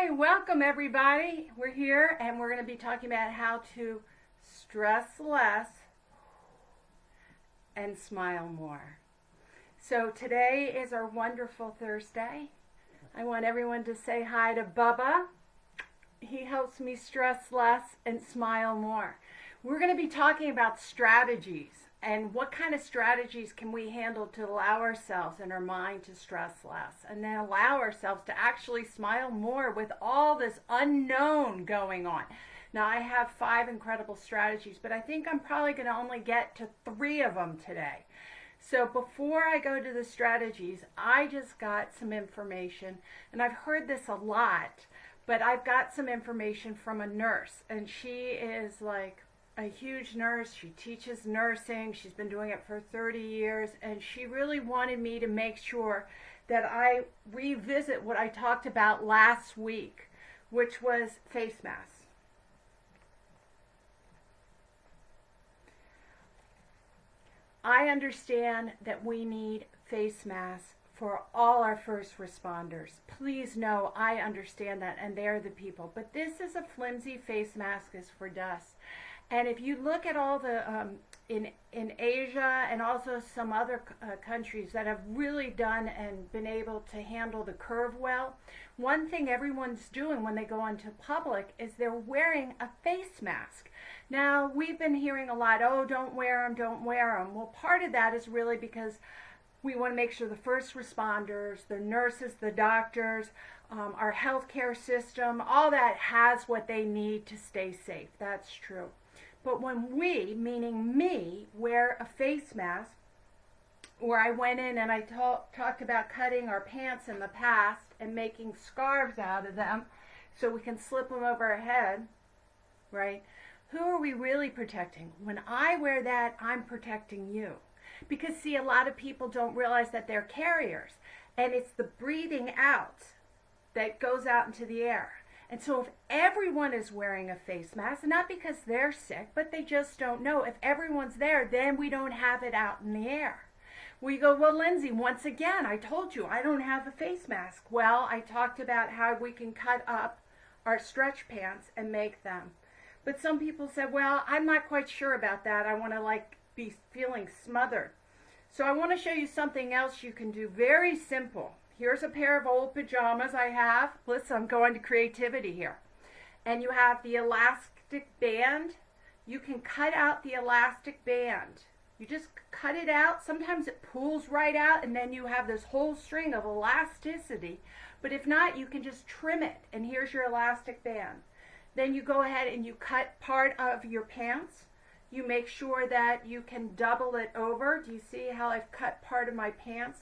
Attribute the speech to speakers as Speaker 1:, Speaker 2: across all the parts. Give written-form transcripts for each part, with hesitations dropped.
Speaker 1: Hi, welcome everybody. We're here and we're going to be talking about how to stress less and smile more. So today is our wonderful Thursday. I want everyone to say hi to Bubba. He helps me stress less and smile more. We're going to be talking about strategies and what kind of strategies can we handle to allow ourselves and our mind to stress less and then allow ourselves to actually smile more with all this unknown going on. Now, I have 5 incredible strategies, but I think I'm probably going to only get to 3 of them today. So before I go to the strategies, I just got some information, and I've heard this a lot, but I've got some information from a nurse, and she is like a huge nurse. She teaches nursing. She's been doing it for 30 years, and she really wanted me to make sure that I revisit what I talked about last week, which was face masks. I understand that we need face masks for all our first responders. Please know I understand that, and they're the people. But this is a flimsy face mask is for dust. And if you look at all the in Asia and also some other countries that have really done and been able to handle the curve well, one thing everyone's doing when they go into public is they're wearing a face mask. Now, we've been hearing a lot, oh, don't wear them, don't wear them. Well, part of that is really because we want to make sure the first responders, the nurses, the doctors, our healthcare system, all that has what they need to stay safe. That's true. But when we, meaning me, wear a face mask, or I went in and I talked about cutting our pants in the past and making scarves out of them so we can slip them over our head, right? Who are we really protecting? When I wear that, I'm protecting you. Because, see, a lot of people don't realize that they're carriers. And it's the breathing out that goes out into the air. And so if everyone is wearing a face mask, not because they're sick, but they just don't know, if everyone's there, then we don't have it out in the air. We go, well, Lindsay, once again, I told you I don't have a face mask. Well, I talked about how we can cut up our stretch pants and make them. But some people said, well, I'm not quite sure about that. I want to be feeling smothered. So I want to show you something else you can do. Very simple. Here's a pair of old pajamas I have. Listen, I'm going to creativity here. And you have the elastic band. You can cut out the elastic band. You just cut it out. Sometimes it pulls right out, and then you have this whole string of elasticity. But if not, you can just trim it. And here's your elastic band. Then you go ahead and you cut part of your pants. You make sure that you can double it over. Do you see how I've cut part of my pants?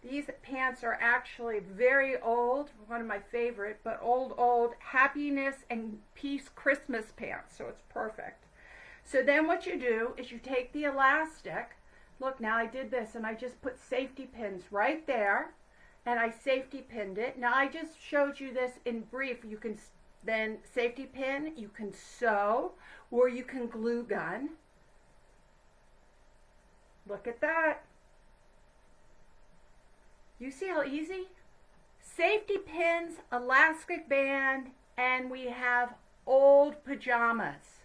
Speaker 1: These pants are actually very old, one of my favorite, but old happiness and peace Christmas pants, so it's perfect. So then what you do is you take the elastic. Look, now I did this and I just put safety pins right there, and I safety pinned it. Now I just showed you this in brief. You can then safety pin, you can sew, or you can glue gun. Look at that. You see how easy? Safety pins, elastic band, and we have old pajamas.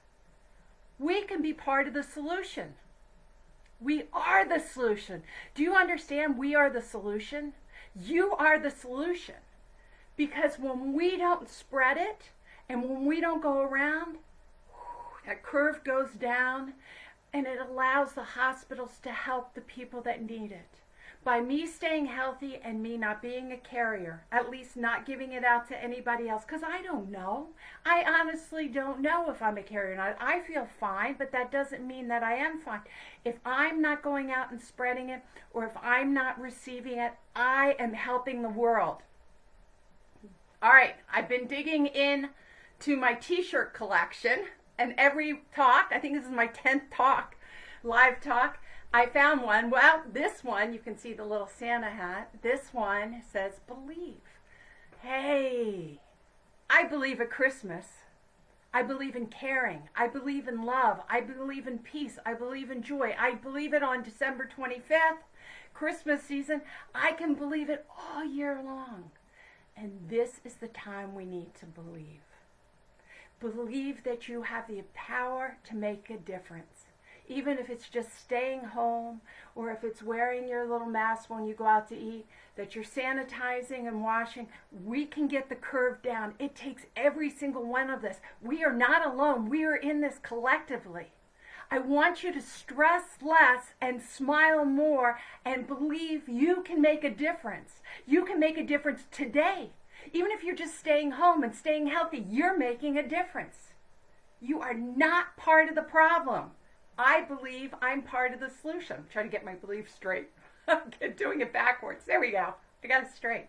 Speaker 1: We can be part of the solution. We are the solution. Do you understand? We are the solution. You are the solution. Because when we don't spread it, and when we don't go around, that curve goes down, and it allows the hospitals to help the people that need it. By me staying healthy and me not being a carrier, at least not giving it out to anybody else, because I don't know. I honestly don't know if I'm a carrier or not. I feel fine, but that doesn't mean that I am fine. If I'm not going out and spreading it, or if I'm not receiving it, I am helping the world. All right, I've been digging in to my t-shirt collection, and every talk, I think this is my 10th talk, live talk, I found one. Well, this one, you can see the little Santa hat. This one says, believe. Hey, I believe at Christmas. I believe in caring. I believe in love. I believe in peace. I believe in joy. I believe it on December 25th, Christmas season. I can believe it all year long. And this is the time we need to believe. Believe that you have the power to make a difference. Even if it's just staying home, or if it's wearing your little mask when you go out to eat, that you're sanitizing and washing, we can get the curve down. It takes every single one of us. We are not alone. We are in this collectively. I want you to stress less and smile more and believe you can make a difference. You can make a difference today. Even if you're just staying home and staying healthy, you're making a difference. You are not part of the problem. I believe I'm part of the solution. I'm trying to get my belief straight. I'm doing it backwards. There we go. I got it straight.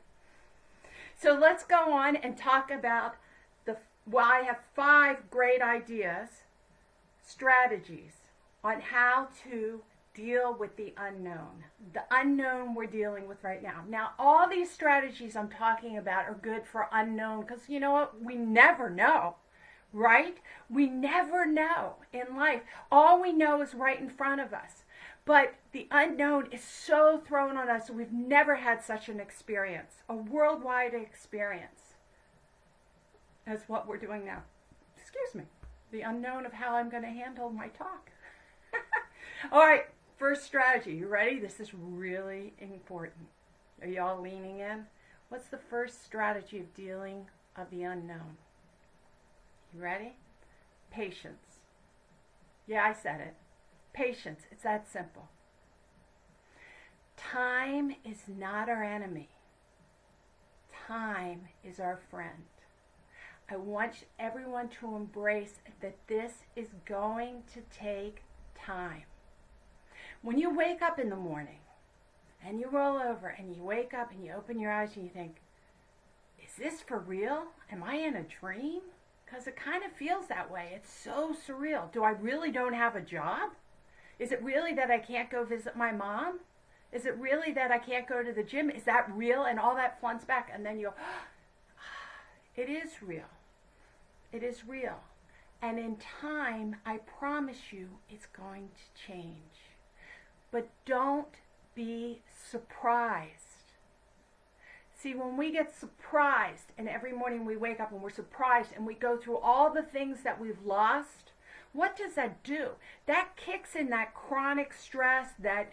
Speaker 1: So let's go on and talk about I have 5 great ideas, strategies on how to deal with the unknown we're dealing with right now. Now, all these strategies I'm talking about are good for unknown, because you know what? We never know, right? We never know in life. All we know is right in front of us. But the unknown is so thrown on us. We've never had such an experience, a worldwide experience, as what we're doing now. Excuse me. The unknown of how I'm going to handle my talk. All right, first strategy. You ready? This is really important. Are you all leaning in? What's the first strategy of dealing of the unknown? You ready? Patience. Yeah, I said it. Patience. It's that simple. Time is not our enemy. Time is our friend. I want everyone to embrace that this is going to take time. When you wake up in the morning and you roll over and you wake up and you open your eyes and you think, is this for real? Am I in a dream? Because it kind of feels that way. It's so surreal. Do I really don't have a job? Is it really that I can't go visit my mom? Is it really that I can't go to the gym? Is that real? And all that floods back, and then you go, it is real. It is real. And in time, I promise you, it's going to change. But don't be surprised. See, when we get surprised, and every morning we wake up and we're surprised, and we go through all the things that we've lost, what does that do? That kicks in that chronic stress, that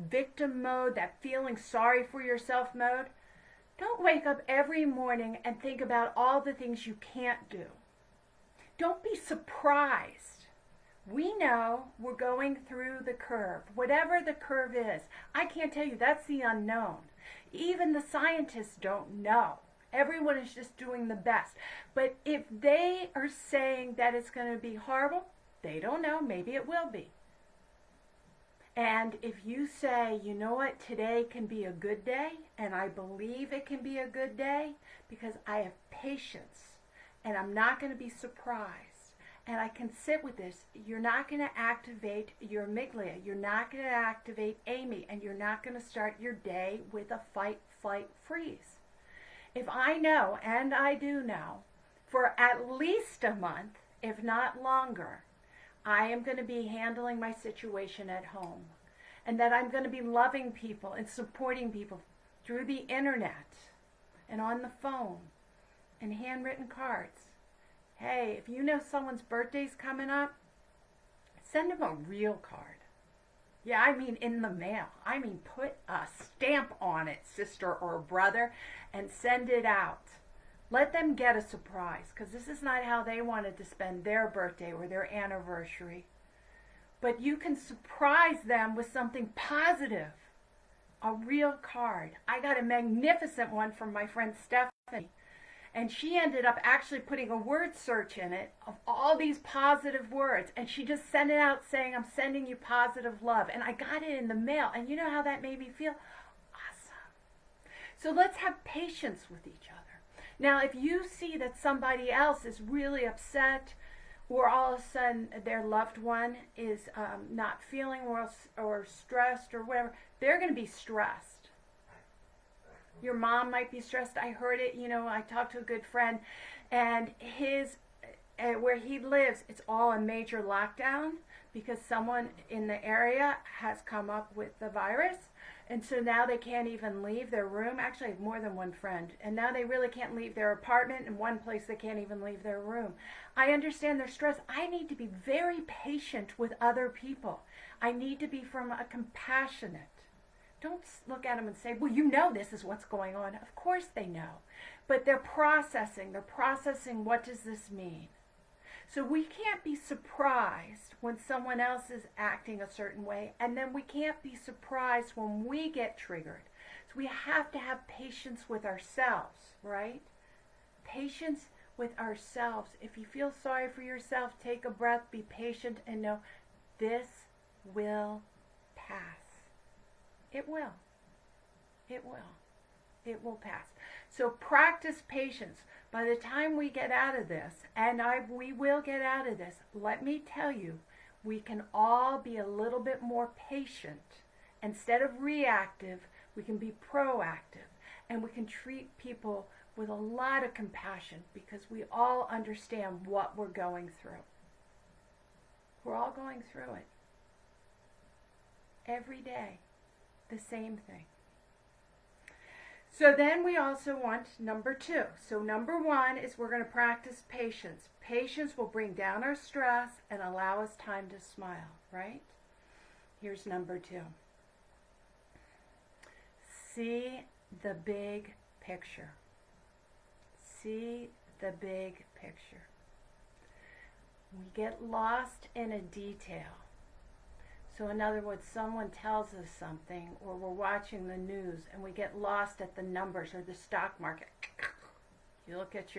Speaker 1: victim mode, that feeling sorry for yourself mode. Don't wake up every morning and think about all the things you can't do. Don't be surprised. We know we're going through the curve, whatever the curve is. I can't tell you, that's the unknown. Even the scientists don't know. Everyone is just doing the best. But if they are saying that it's going to be horrible, they don't know. Maybe it will be. And if you say, you know what, today can be a good day, and I believe it can be a good day because I have patience, and I'm not going to be surprised, and I can sit with this, you're not going to activate your amygdala, you're not going to activate Amy, and you're not going to start your day with a fight, flight, freeze. If I know, and I do know, for at least a month, if not longer, I am going to be handling my situation at home, and that I'm going to be loving people and supporting people through the internet and on the phone and handwritten cards. Hey, if you know someone's birthday's coming up, send them a real card. Yeah, I mean in the mail. I mean put a stamp on it, sister or brother, and send it out. Let them get a surprise, because this is not how they wanted to spend their birthday or their anniversary. But you can surprise them with something positive. A real card. I got a magnificent one from my friend Stephanie. And she ended up actually putting a word search in it of all these positive words. And she just sent it out saying, I'm sending you positive love. And I got it in the mail. And you know how that made me feel? Awesome. So let's have patience with each other. Now, if you see that somebody else is really upset, or all of a sudden their loved one is not feeling well or stressed or whatever, they're going to be stressed. Your mom might be stressed. I heard it, I talked to a good friend, and where he lives, it's all a major lockdown because someone in the area has come up with the virus. And so now they can't even leave their room. Actually, I have more than one friend. And now they really can't leave their apartment. In one place, they can't even leave their room. I understand their stress. I need to be very patient with other people. I need to be from a compassionate. Don't look at them and say, well, you know this is what's going on. Of course they know. But they're processing. They're processing, what does this mean? So we can't be surprised when someone else is acting a certain way, and then we can't be surprised when we get triggered. So we have to have patience with ourselves, right? Patience with ourselves. If you feel sorry for yourself, take a breath, be patient, and know this will pass. It will. It will. It will pass. So practice patience. By the time we get out of this, and we will get out of this, let me tell you, we can all be a little bit more patient. Instead of reactive, we can be proactive. And we can treat people with a lot of compassion because we all understand what we're going through. We're all going through it. Every day, the same thing. So then we also want number 2. So number 1 is we're going to practice patience. Patience will bring down our stress and allow us time to smile, right? Here's number 2. See the big picture. See the big picture. We get lost in a detail. So in other words, someone tells us something, or we're watching the news and we get lost at the numbers or the stock market. You look at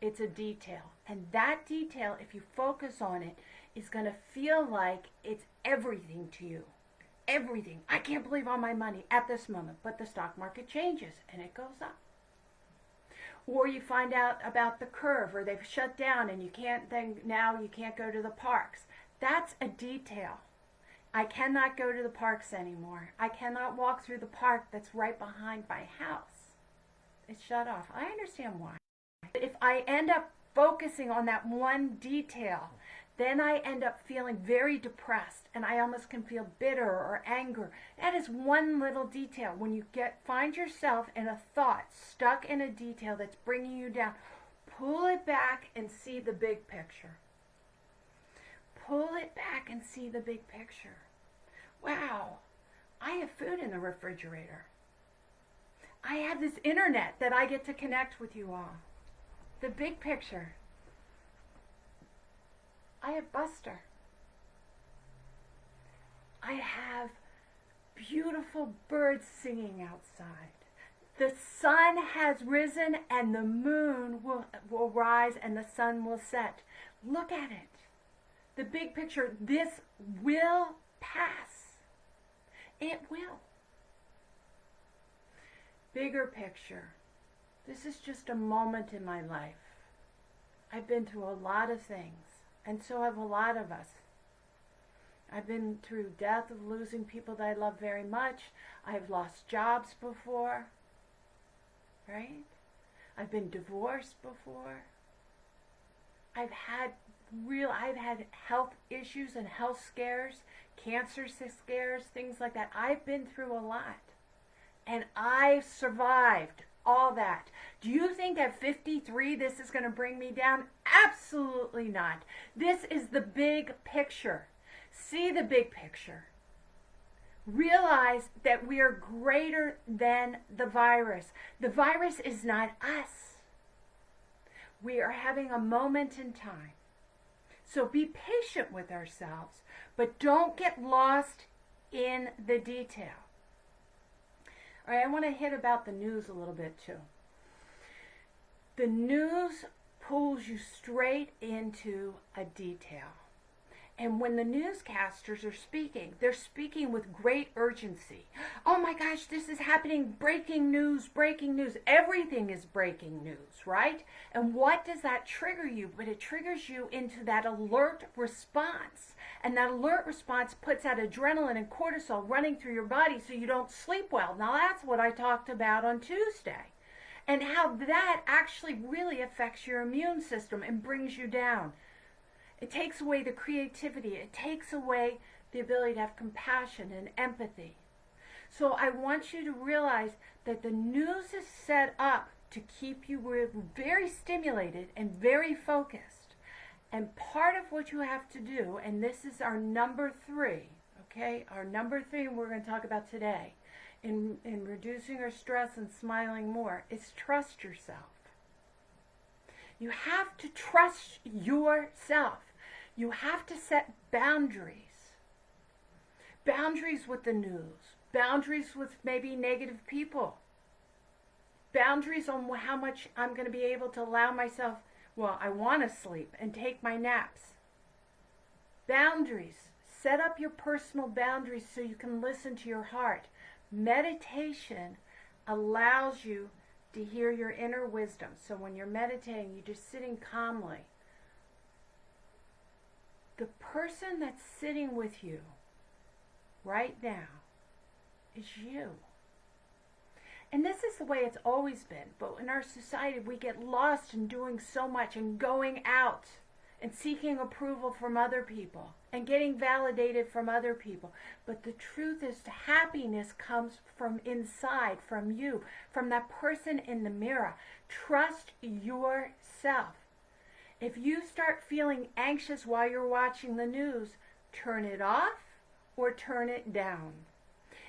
Speaker 1: it's a detail. And that detail, if you focus on it, is going to feel like it's everything to you. Everything. I can't believe all my money at this moment, but the stock market changes and it goes up. Or you find out about the curve, or they've shut down and now you can't go to the parks. That's a detail. I cannot go to the parks anymore. I cannot walk through the park that's right behind my house. It's shut off. I understand why. If I end up focusing on that one detail, then I end up feeling very depressed, and I almost can feel bitter or anger. That is one little detail. When you find yourself in a thought stuck in a detail that's bringing you down, pull it back and see the big picture. Pull it back and see the big picture. Wow, I have food in the refrigerator. I have this internet that I get to connect with you all. The big picture. I have Buster. I have beautiful birds singing outside. The sun has risen and the moon will rise and the sun will set. Look at it. The big picture, this will pass. It will. Bigger picture. This is just a moment in my life. I've been through a lot of things, and so have a lot of us. I've been through death of losing people that I love very much. I've lost jobs before, right? I've been divorced before. I've had health issues and health scares, cancer scares, things like that. I've been through a lot. And I survived all that. Do you think at 53 this is going to bring me down? Absolutely not. This is the big picture. See the big picture. Realize that we are greater than the virus. The virus is not us. We are having a moment in time. So be patient with ourselves, but don't get lost in the detail. All right, I want to hit about the news a little bit too. The news pulls you straight into a detail. And when the newscasters are speaking, they're speaking with great urgency. Oh my gosh, this is happening. Breaking news, breaking news. Everything is breaking news, right? And what does that trigger you? But it triggers you into that alert response. And that alert response puts out adrenaline and cortisol running through your body so you don't sleep well. Now that's what I talked about on Tuesday. And how that actually really affects your immune system and brings you down. It takes away the creativity. It takes away the ability to have compassion and empathy. So I want you to realize that the news is set up to keep you very stimulated and very focused. And part of what you have to do, and this is our number 3, okay? Our number 3 we're going to talk about today in reducing our stress and smiling more is trust yourself. You have to trust yourself. You have to set boundaries. Boundaries with the news. Boundaries with maybe negative people. Boundaries on how much I'm going to be able to allow myself, well, I want to sleep and take my naps. Boundaries. Set up your personal boundaries so you can listen to your heart. Meditation allows you to hear your inner wisdom. So when you're meditating, you're just sitting calmly. The person that's sitting with you right now is you. And this is the way it's always been. But in our society, we get lost in doing so much and going out and seeking approval from other people and getting validated from other people. But the truth is, happiness comes from inside, from you, from that person in the mirror. Trust yourself. If you start feeling anxious while you're watching the news, turn it off or turn it down.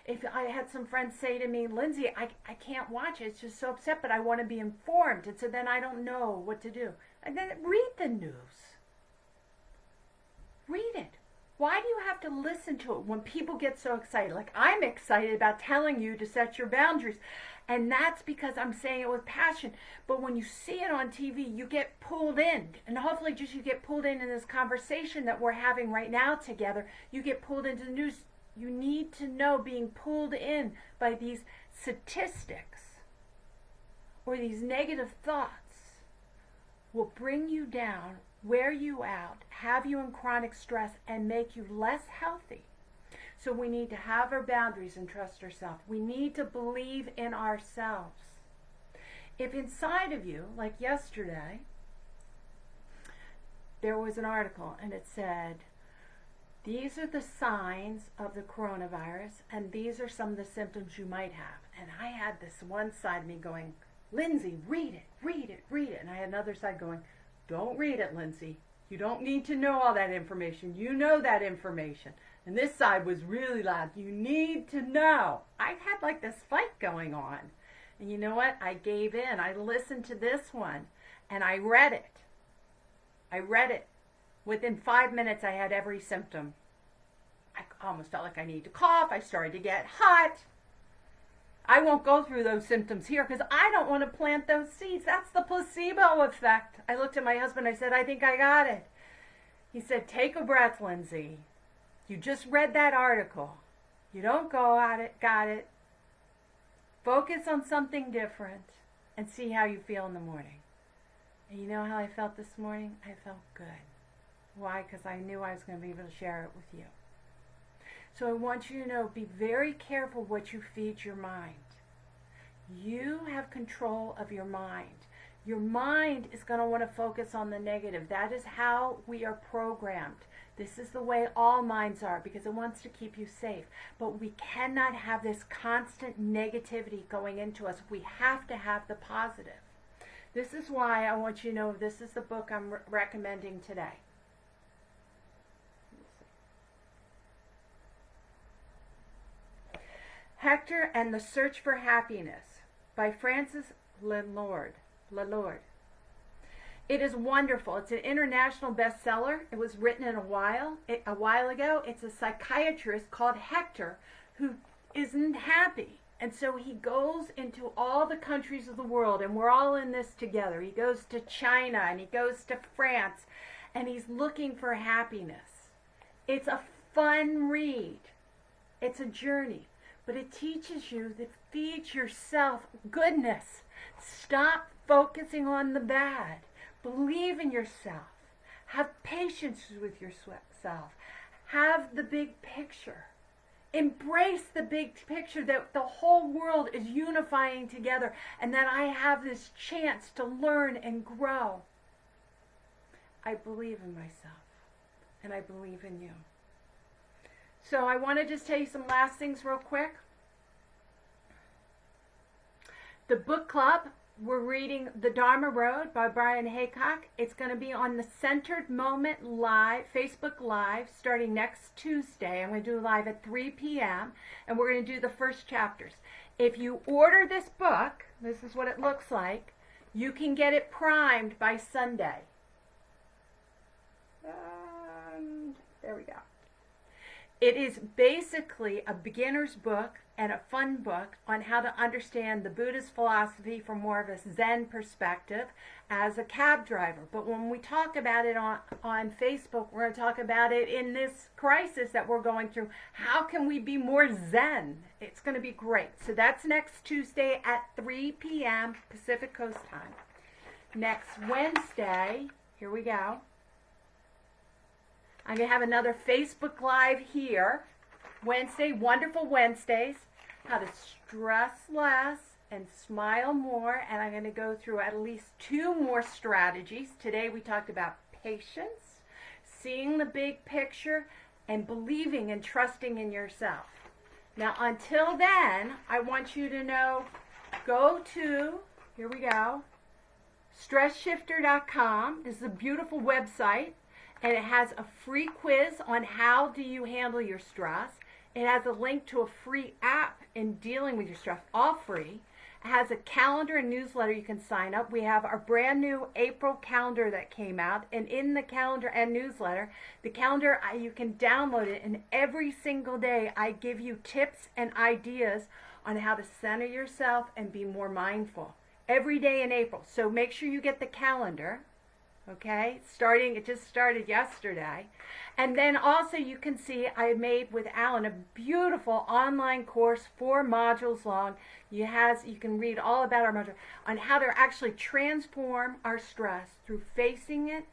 Speaker 1: If I had some friends say to me, Lindsay, I can't watch it, it's just so upset, but I want to be informed, and so then I don't know what to do. And then read the news. Read it. Why do you have to listen to it when people get so excited? Like, I'm excited about telling you to set your boundaries. And that's because I'm saying it with passion. But when you see it on TV, you get pulled in. And hopefully just you get pulled in this conversation that we're having right now together. You get pulled into the news. You need to know being pulled in by these statistics or these negative thoughts will bring you down, wear you out, have you in chronic stress, and make you less healthy. So we need to have our boundaries and trust ourselves. We need to believe in ourselves. If inside of you, like yesterday, there was an article and it said, these are the signs of the coronavirus and these are some of the symptoms you might have. And I had this one side of me going, Lindsay, read it, read it, read it. And I had another side going, don't read it, Lindsay. You don't need to know all that information. You know that information. And this side was really loud. You need to know. I had like this fight going on. And you know what? I gave in. I listened to this one and I read it. I read it. Within 5 minutes, I had every symptom. I almost felt like I needed to cough. I started to get hot. I won't go through those symptoms here because I don't want to plant those seeds. That's the placebo effect. I looked at my husband. I said, I think I got it. He said, take a breath, Lindsay. You just read that article. You don't go at it, got it. Focus on something different and see how you feel in the morning. And you know how I felt this morning? I felt good. Why? Because I knew I was going to be able to share it with you. So I want you to know, be very careful what you feed your mind. You have control of your mind. Your mind is going to want to focus on the negative. That is how we are programmed. This is the way all minds are because it wants to keep you safe. But we cannot have this constant negativity going into us. We have to have the positive. This is why I want you to know this is the book I'm recommending today. Hector and the Search for Happiness by Francis Lalorde. It is wonderful. It's an international bestseller. It was written a while ago. It's a psychiatrist called Hector who isn't happy. And so he goes into all the countries of the world, and we're all in this together. He goes to China, and he goes to France, and he's looking for happiness. It's a fun read. It's a journey. But it teaches you to feed yourself goodness. Stop focusing on the bad. Believe in yourself. Have patience with yourself. Have the big picture. Embrace the big picture that the whole world is unifying together and that I have this chance to learn and grow. I believe in myself and I believe in you. So I want to just tell you some last things real quick. The book club, we're reading The Dharma Road by Brian Haycock. It's going to be on the Centered Moment Live, Facebook Live, starting next Tuesday. I'm going to do live at 3 p.m. and we're going to do the first chapters. If you order this book, this is what it looks like, you can get it primed by Sunday. There we go. It is basically a beginner's book and a fun book on how to understand the Buddhist philosophy from more of a Zen perspective as a cab driver. But when we talk about it on Facebook, we're going to talk about it in this crisis that we're going through. How can we be more Zen? It's going to be great. So that's next Tuesday at 3 p.m. Pacific Coast time. Next Wednesday, here we go. I'm going to have another Facebook Live here. Wednesday, Wonderful Wednesdays. How to stress less and smile more. And I'm going to go through at least 2 more strategies. Today we talked about patience, seeing the big picture, and believing and trusting in yourself. Now until then, I want you to know, go to, here we go, stressshifter.com. This is a beautiful website. And it has a free quiz on how do you handle your stress. It has a link to a free app in dealing with your stress, all free. It has a calendar and newsletter you can sign up. We have our brand new April calendar that came out. And in the calendar and newsletter, the calendar, you can download it. And every single day, I give you tips and ideas on how to center yourself and be more mindful. Every day in April. So make sure you get the calendar. Okay, it just started yesterday. And then also you can see I made with Alan a beautiful online course, 4 modules long. You can read all about our module on how to actually transform our stress through facing it,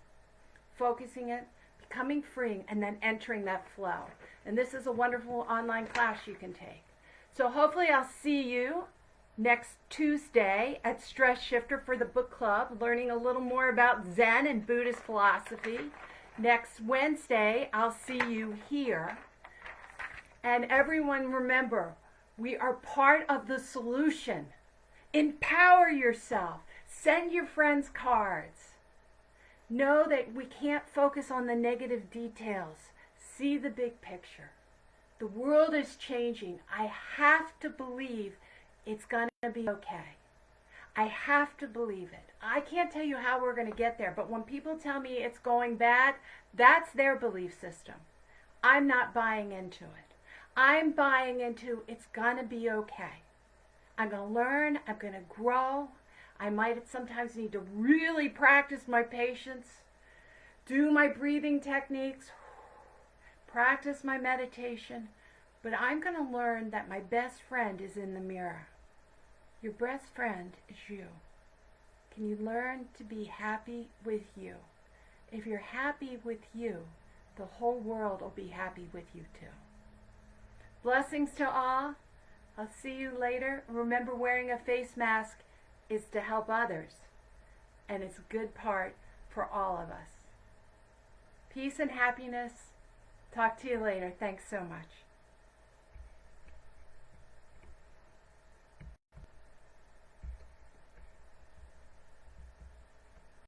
Speaker 1: focusing it, becoming free, and then entering that flow. And this is a wonderful online class you can take. So hopefully I'll see you next Tuesday at Stress Shifter for the book club, learning a little more about Zen and Buddhist philosophy. Next Wednesday, I'll see you here. And everyone remember, we are part of the solution. Empower yourself. Send your friends cards. Know that we can't focus on the negative details. See the big picture. The world is changing. I have to believe it's going to be okay. I have to believe it. I can't tell you how we're going to get there, but when people tell me it's going bad, that's their belief system. I'm not buying into it. I'm buying into it's going to be okay. I'm going to learn. I'm going to grow. I might sometimes need to really practice my patience, do my breathing techniques, practice my meditation, but I'm going to learn that my best friend is in the mirror. Your best friend is you. Can you learn to be happy with you? If you're happy with you, the whole world will be happy with you too. Blessings to all. I'll see you later. Remember, wearing a face mask is to help others, and it's a good part for all of us. Peace and happiness. Talk to you later. Thanks so much.